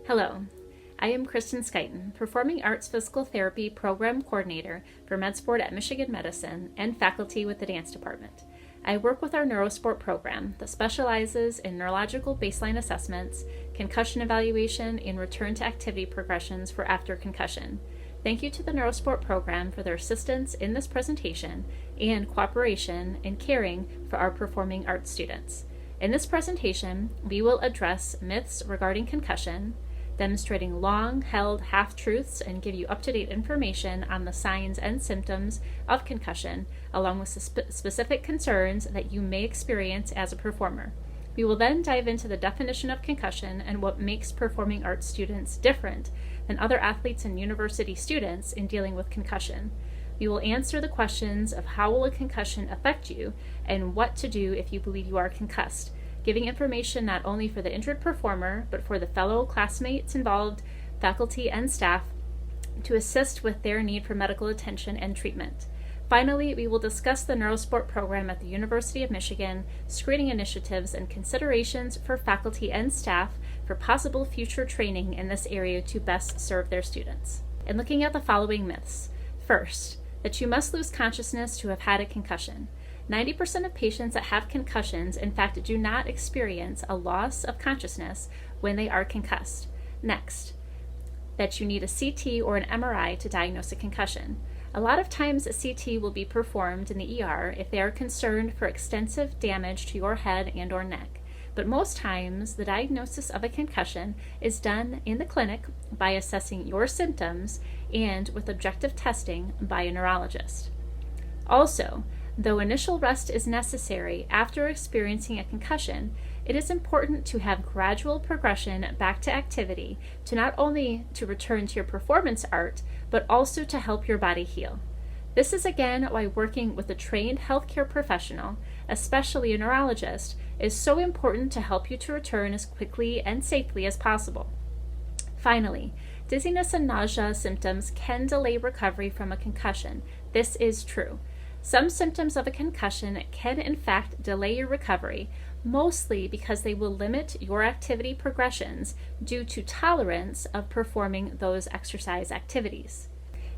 Hello, I am Kristen Schuyten, Performing Arts Physical Therapy Program Coordinator for MedSport at Michigan Medicine and faculty with the Dance Department. I work with our Neurosport program that specializes in neurological baseline assessments, concussion evaluation, and return to activity progressions for after concussion. Thank you to the Neurosport program for their assistance in this presentation and cooperation in caring for our performing arts students. In this presentation, we will address myths regarding concussion, demonstrating long-held half-truths, and give you up-to-date information on the signs and symptoms of concussion, along with specific concerns that you may experience as a performer. We will then dive into the definition of concussion and what makes performing arts students different than other athletes and university students in dealing with concussion. We will answer the questions of how will a concussion affect you and what to do if you believe you are concussed, giving information not only for the injured performer, but for the fellow classmates involved, faculty, and staff to assist with their need for medical attention and treatment. Finally, we will discuss the Neurosport program at the University of Michigan, screening initiatives and considerations for faculty and staff for possible future training in this area to best serve their students. And looking at the following myths. First, that you must lose consciousness to have had a concussion. 90% of patients that have concussions, in fact, do not experience a loss of consciousness when they are concussed. Next, that you need a CT or an MRI to diagnose a concussion. A lot of times a CT will be performed in the ER if they are concerned for extensive damage to your head and or neck. But most times the diagnosis of a concussion is done in the clinic by assessing your symptoms and with objective testing by a neurologist. Also, though initial rest is necessary after experiencing a concussion, it is important to have gradual progression back to activity to not only to return to your performance art, but also to help your body heal. This is again why working with a trained healthcare professional, especially a neurologist, is so important to help you to return as quickly and safely as possible. Finally, dizziness and nausea symptoms can delay recovery from a concussion. This is true. Some symptoms of a concussion can in fact delay your recovery, mostly because they will limit your activity progressions due to tolerance of performing those exercise activities.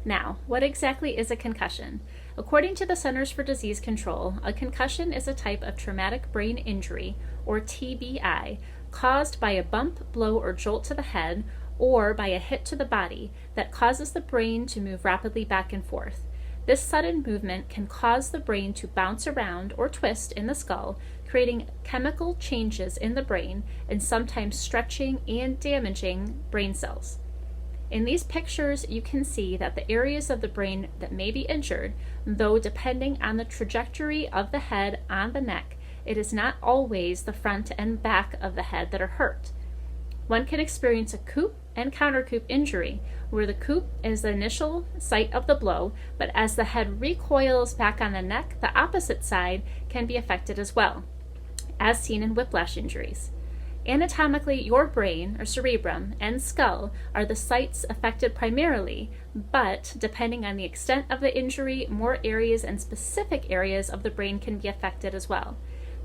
Now, what exactly is a concussion? According to the Centers for Disease Control, a concussion is a type of traumatic brain injury, or TBI, caused by a bump, blow, or jolt to the head, or by a hit to the body that causes the brain to move rapidly back and forth. This sudden movement can cause the brain to bounce around or twist in the skull, creating chemical changes in the brain and sometimes stretching and damaging brain cells. In these pictures, you can see that the areas of the brain that may be injured, though depending on the trajectory of the head on the neck, it is not always the front and back of the head that are hurt. One can experience a coup and counter-coup injury, where the coup is the initial site of the blow, but as the head recoils back on the neck, the opposite side can be affected as well, as seen in whiplash injuries. Anatomically, your brain, or cerebrum, and skull are the sites affected primarily, but depending on the extent of the injury, more areas and specific areas of the brain can be affected as well.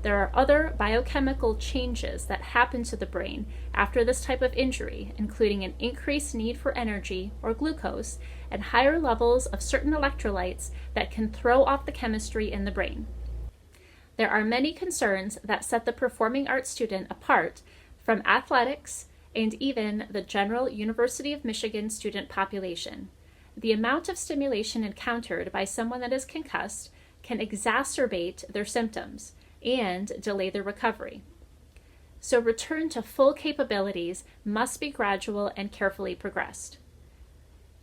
There are other biochemical changes that happen to the brain after this type of injury, including an increased need for energy, or glucose, and higher levels of certain electrolytes that can throw off the chemistry in the brain. There are many concerns that set the performing arts student apart from athletics and even the general University of Michigan student population. The amount of stimulation encountered by someone that is concussed can exacerbate their symptoms and delay their recovery. So return to full capabilities must be gradual and carefully progressed.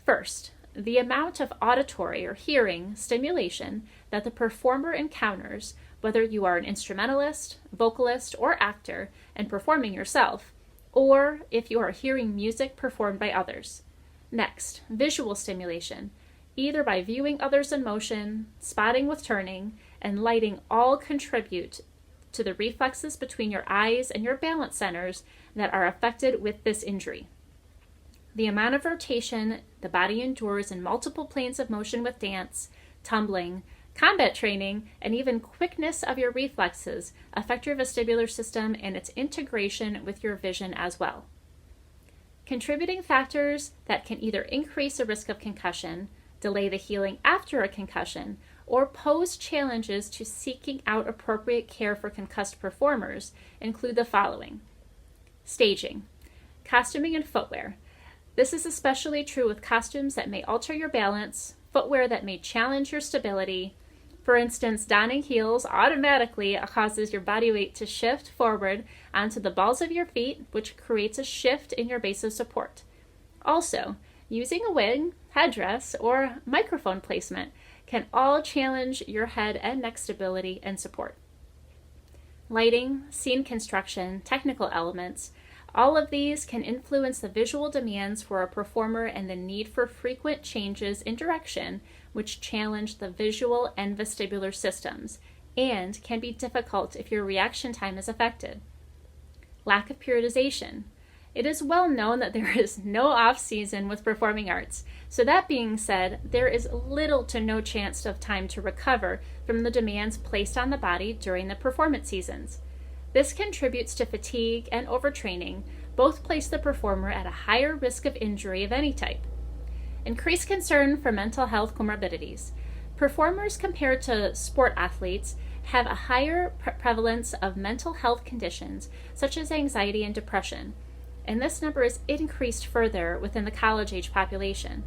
First, the amount of auditory or hearing stimulation that the performer encounters, whether you are an instrumentalist, vocalist, or actor and performing yourself, or if you are hearing music performed by others. Next, visual stimulation, either by viewing others in motion, spotting with turning, and lighting all contribute to the reflexes between your eyes and your balance centers that are affected with this injury. The amount of rotation the body endures in multiple planes of motion with dance, tumbling, combat training, and even quickness of your reflexes affect your vestibular system and its integration with your vision as well. Contributing factors that can either increase the risk of concussion, delay the healing after a concussion, or pose challenges to seeking out appropriate care for concussed performers include the following. Staging, costuming and footwear. This is especially true with costumes that may alter your balance, footwear that may challenge your stability. For instance, donning heels automatically causes your body weight to shift forward onto the balls of your feet, which creates a shift in your base of support. Also, using a wig, headdress, or microphone placement can all challenge your head and neck stability and support. Lighting, scene construction, technical elements, all of these can influence the visual demands for a performer and the need for frequent changes in direction, which challenge the visual and vestibular systems, and can be difficult if your reaction time is affected. Lack of periodization. It is well known that there is no off-season with performing arts, so that being said, there is little to no chance of time to recover from the demands placed on the body during the performance seasons. This contributes to fatigue and overtraining. Both place the performer at a higher risk of injury of any type. Increased concern for mental health comorbidities. Performers compared to sport athletes have a higher prevalence of mental health conditions such as anxiety and depression, and this number is increased further within the college-age population.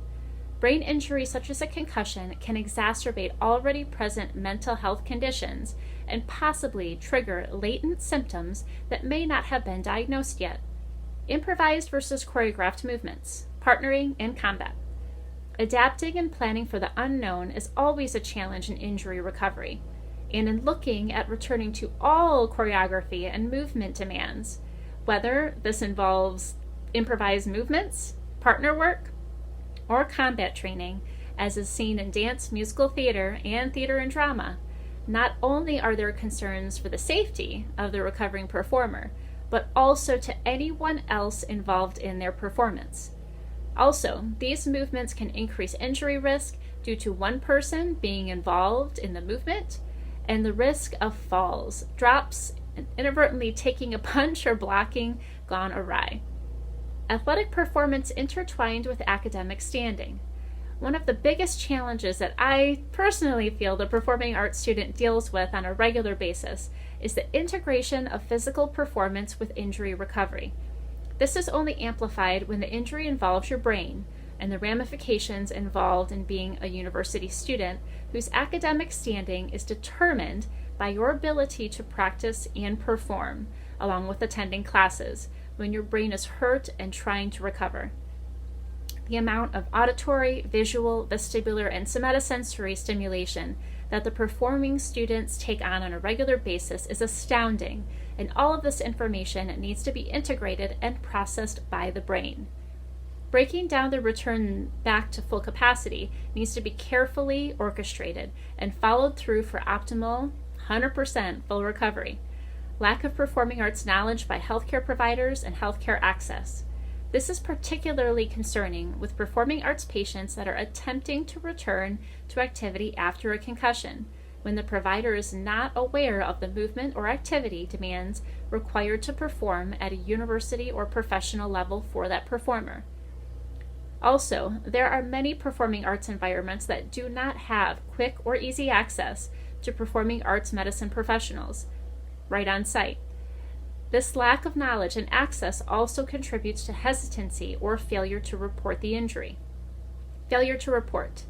Brain injury such as a concussion can exacerbate already present mental health conditions and possibly trigger latent symptoms that may not have been diagnosed yet. Improvised versus choreographed movements, partnering, and combat. Adapting and planning for the unknown is always a challenge in injury recovery, and in looking at returning to all choreography and movement demands, whether this involves improvised movements, partner work, or combat training, as is seen in dance, musical theater, and theater and drama. Not only are there concerns for the safety of the recovering performer, but also to anyone else involved in their performance. Also, these movements can increase injury risk due to one person being involved in the movement and the risk of falls, drops, and inadvertently taking a punch or blocking gone awry. Athletic performance intertwined with academic standing. One of the biggest challenges that I personally feel the performing arts student deals with on a regular basis is the integration of physical performance with injury recovery. This is only amplified when the injury involves your brain and the ramifications involved in being a university student whose academic standing is determined by your ability to practice and perform, along with attending classes, when your brain is hurt and trying to recover. The amount of auditory, visual, vestibular, and somatosensory stimulation that the performing students take on a regular basis is astounding, and all of this information needs to be integrated and processed by the brain. Breaking down the return back to full capacity needs to be carefully orchestrated and followed through for optimal 100% full recovery. Lack of performing arts knowledge by healthcare providers and healthcare access. This is particularly concerning with performing arts patients that are attempting to return to activity after a concussion, when the provider is not aware of the movement or activity demands required to perform at a university or professional level for that performer. Also, there are many performing arts environments that do not have quick or easy access to performing arts medicine professionals right on site. This lack of knowledge and access also contributes to hesitancy or failure to report the injury. Failure to report.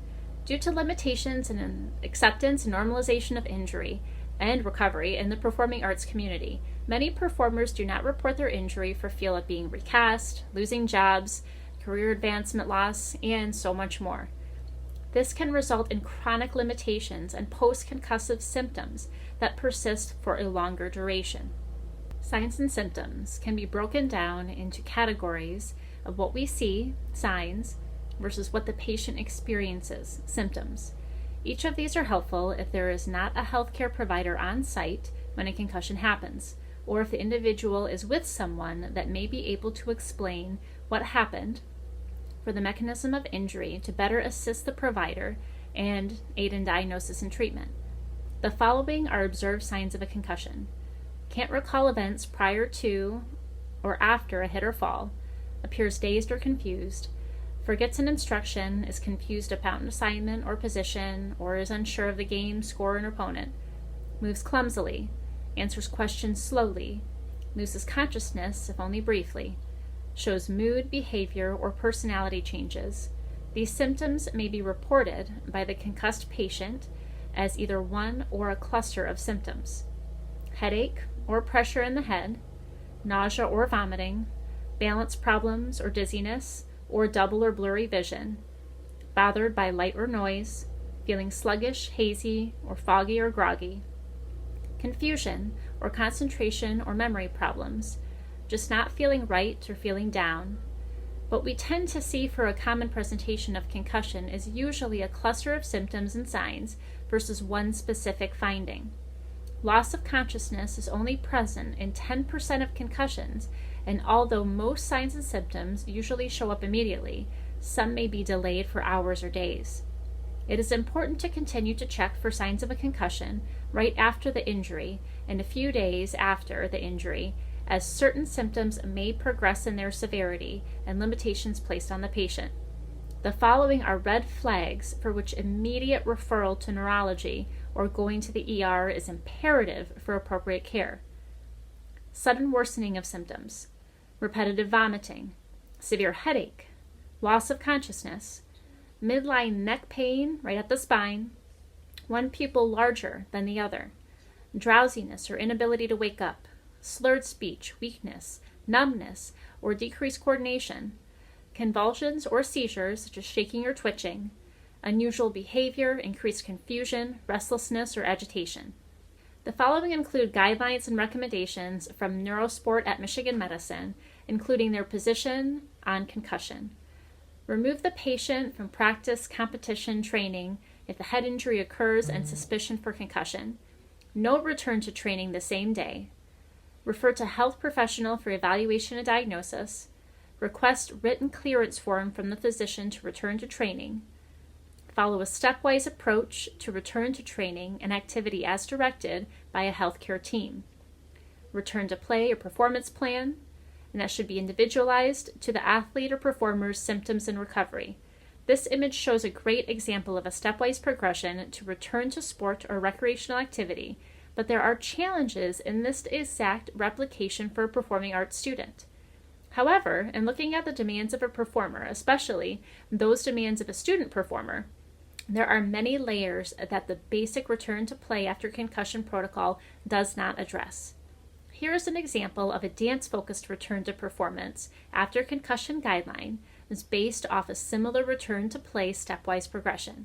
Due to limitations in acceptance and normalization of injury and recovery in the performing arts community, many performers do not report their injury for fear of being recast, losing jobs, career advancement loss, and so much more. This can result in chronic limitations and post-concussive symptoms that persist for a longer duration. Signs and symptoms can be broken down into categories of what we see, signs, versus what the patient experiences, symptoms. Each of these are helpful if there is not a healthcare provider on site when a concussion happens, or if the individual is with someone that may be able to explain what happened for the mechanism of injury to better assist the provider and aid in diagnosis and treatment. The following are observed signs of a concussion. Can't recall events prior to or after a hit or fall. appears dazed or confused, forgets an instruction, is confused about an assignment or position, or is unsure of the game, score, and opponent, moves clumsily, answers questions slowly, loses consciousness, if only briefly, shows mood, behavior, or personality changes. These symptoms may be reported by the concussed patient as either one or a cluster of symptoms: headache or pressure in the head, nausea or vomiting, balance problems or dizziness, or double or blurry vision, bothered by light or noise, feeling sluggish, hazy, or foggy or groggy, confusion or concentration or memory problems, just not feeling right or feeling down. What we tend to see for a common presentation of concussion is usually a cluster of symptoms and signs versus one specific finding. Loss of consciousness is only present in 10% of concussions, and although most signs and symptoms usually show up immediately, some may be delayed for hours or days. It is important to continue to check for signs of a concussion right after the injury and a few days after the injury, as certain symptoms may progress in their severity and limitations placed on the patient. The following are red flags for which immediate referral to neurology or going to the ER is imperative for appropriate care: sudden worsening of symptoms, repetitive vomiting, severe headache, loss of consciousness, midline neck pain right at the spine, one pupil larger than the other, drowsiness or inability to wake up, slurred speech, weakness, numbness, or decreased coordination, convulsions or seizures such as shaking or twitching, unusual behavior, increased confusion, restlessness, or agitation. The following include guidelines and recommendations from Neurosport at Michigan Medicine, including their position on concussion. Remove the patient from practice, competition, training if the head injury occurs and suspicion for concussion. No return to training the same day. Refer to health professional for evaluation and diagnosis. Request written clearance form from the physician to return to training. Follow a stepwise approach to return to training and activity as directed by a healthcare team. Return to play or performance plan, and that should be individualized to the athlete or performer's symptoms and recovery. This image shows a great example of a stepwise progression to return to sport or recreational activity, but there are challenges in this exact replication for a performing arts student. However, in looking at the demands of a performer, especially those demands of a student performer, there are many layers that the basic return to play after concussion protocol does not address. Here is an example of a dance-focused return to performance after concussion guideline is based off a similar return to play stepwise progression.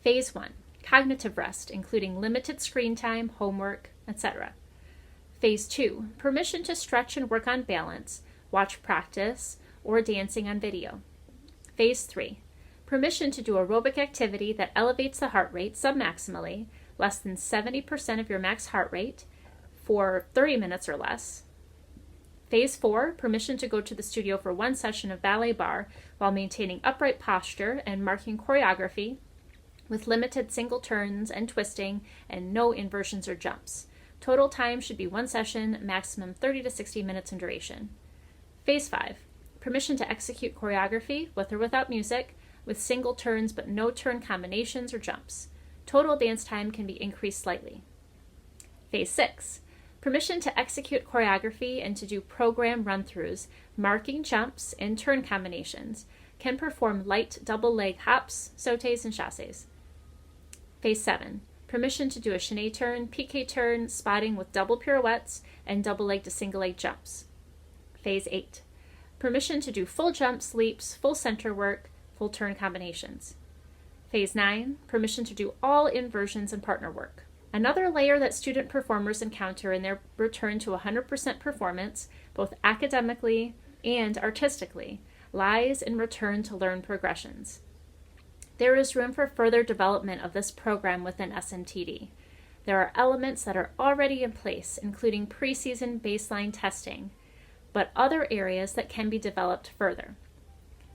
Phase 1. Cognitive rest, including limited screen time, homework, etc. Phase 2. Permission to stretch and work on balance, watch practice, or dancing on video. Phase 3. Permission to do aerobic activity that elevates the heart rate submaximally, less than 70% of your max heart rate, for 30 minutes or less. Phase 4, permission to go to the studio for one session of ballet bar while maintaining upright posture and marking choreography with limited single turns and twisting and no inversions or jumps. Total time should be one session, maximum 30 to 60 minutes in duration. Phase 5, permission to execute choreography with or without music, with single turns but no turn combinations or jumps. Total dance time can be increased slightly. Phase 6, permission to execute choreography and to do program run-throughs, marking jumps and turn combinations, can perform light double leg hops, sautés, and chassés. Phase 7, permission to do a chaîné turn, piqué turn, spotting with double pirouettes, and double leg to single leg jumps. Phase 8, permission to do full jumps, leaps, full center work, full turn combinations. Phase 9, permission to do all inversions and partner work. Another layer that student performers encounter in their return to 100% performance, both academically and artistically, lies in return to learn progressions. There is room for further development of this program within SMTD. There are elements that are already in place, including preseason baseline testing, but other areas that can be developed further.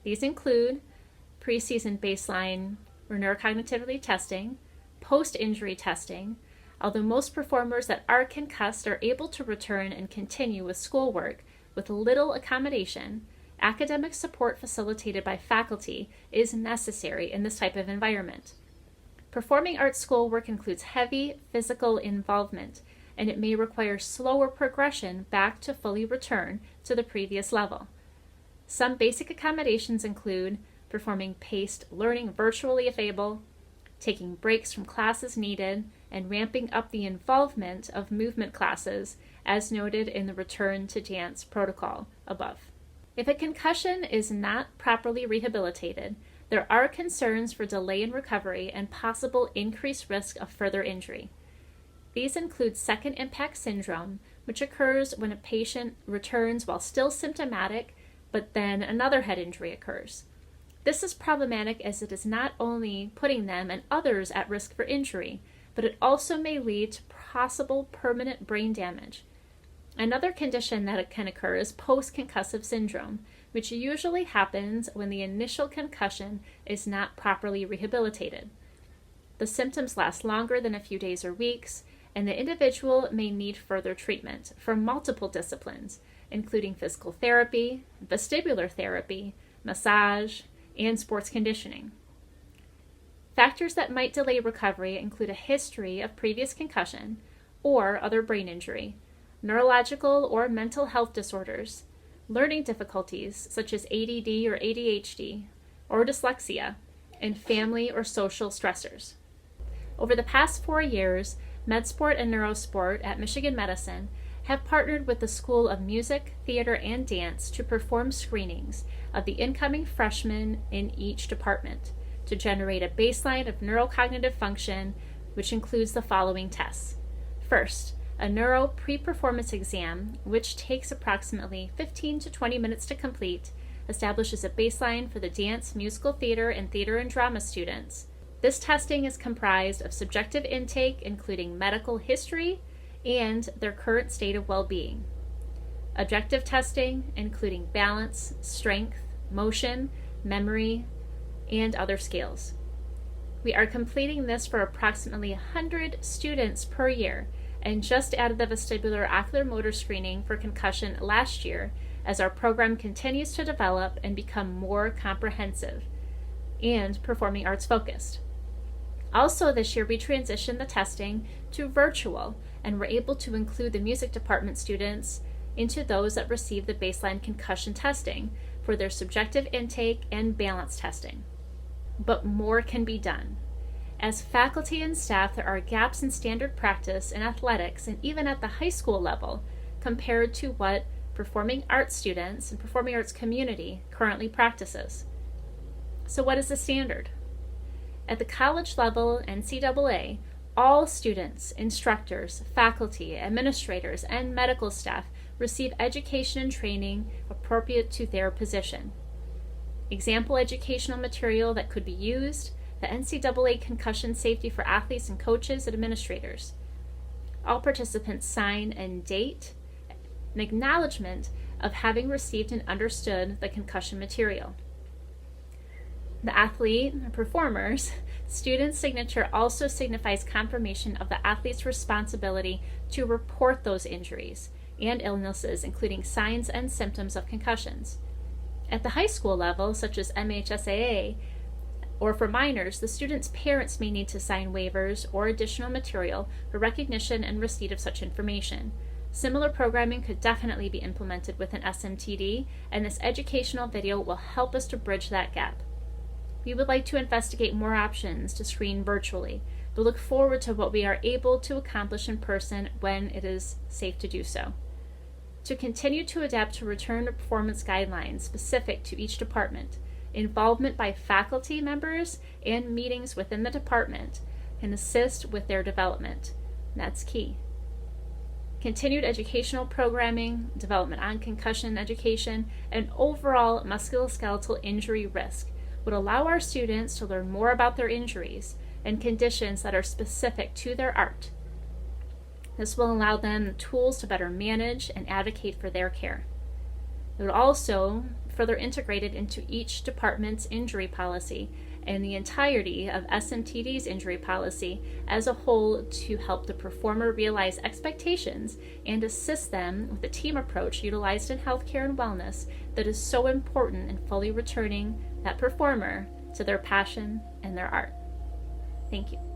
These include preseason baseline or neurocognitively testing, post-injury testing, although most performers that are concussed are able to return and continue with schoolwork with little accommodation, Academic support facilitated by faculty is necessary in this type of environment. Performing arts schoolwork includes heavy physical involvement, and it may require slower progression back to fully return to the previous level. Some basic accommodations include performing paced learning virtually if able, taking breaks from classes needed, and ramping up the involvement of movement classes as noted in the return to dance protocol above. If a concussion is not properly rehabilitated, there are concerns for delay in recovery and possible increased risk of further injury. These include second impact syndrome, which occurs when a patient returns while still symptomatic, but then another head injury occurs. This is problematic as it is not only putting them and others at risk for injury, but it also may lead to possible permanent brain damage. Another condition that can occur is post-concussive syndrome, which usually happens when the initial concussion is not properly rehabilitated. The symptoms last longer than a few days or weeks, and the individual may need further treatment from multiple disciplines, including physical therapy, vestibular therapy, massage, and sports conditioning. Factors that might delay recovery include a history of previous concussion or other brain injury, neurological or mental health disorders, learning difficulties such as ADD or ADHD, or dyslexia, and family or social stressors. Over the past 4 years, MedSport and Neurosport at Michigan Medicine have partnered with the School of Music, Theater, and Dance to perform screenings of the incoming freshmen in each department to generate a baseline of neurocognitive function, which includes the following tests. First, a neuro pre-performance exam, which takes approximately 15 to 20 minutes to complete, establishes a baseline for the dance, musical theater, and theater and drama students. This testing is comprised of subjective intake, including medical history and their current state of well-being. Objective testing, including balance, strength, motion, memory, and other skills. We are completing this for approximately 100 students per year, and just added the vestibular ocular motor screening for concussion last year as our program continues to develop and become more comprehensive and performing arts focused. Also this year we transitioned the testing to virtual and were able to include the music department students into those that receive the baseline concussion testing for their subjective intake and balance testing. But more can be done. As faculty and staff, there are gaps in standard practice in athletics and even at the high school level compared to what performing arts students and performing arts community currently practices. So what is the standard? At the college level, NCAA, all students, instructors, faculty, administrators, and medical staff receive education and training appropriate to their position. Example educational material that could be used, the NCAA concussion safety for athletes and coaches and administrators. All participants sign and date an acknowledgement of having received and understood the concussion material. The athlete or performer's student's signature also signifies confirmation of the athlete's responsibility to report those injuries and illnesses, including signs and symptoms of concussions. At the high school level, such as MHSAA, or for minors, the student's parents may need to sign waivers or additional material for recognition and receipt of such information. Similar programming could definitely be implemented with an SMTD, and this educational video will help us to bridge that gap. We would like to investigate more options to screen virtually, but look forward to what we are able to accomplish in person when it is safe to do so. To continue to adapt to return to performance guidelines specific to each department, involvement by faculty members and meetings within the department can assist with their development. That's key. Continued educational programming, development on concussion education, and overall musculoskeletal injury risk would allow our students to learn more about their injuries and conditions that are specific to their art. This will allow them the tools to better manage and advocate for their care. It would also further integrate it into each department's injury policy and the entirety of SMTD's injury policy as a whole to help the performer realize expectations and assist them with a team approach utilized in healthcare and wellness that is so important in fully returning that performer to their passion and their art. Thank you.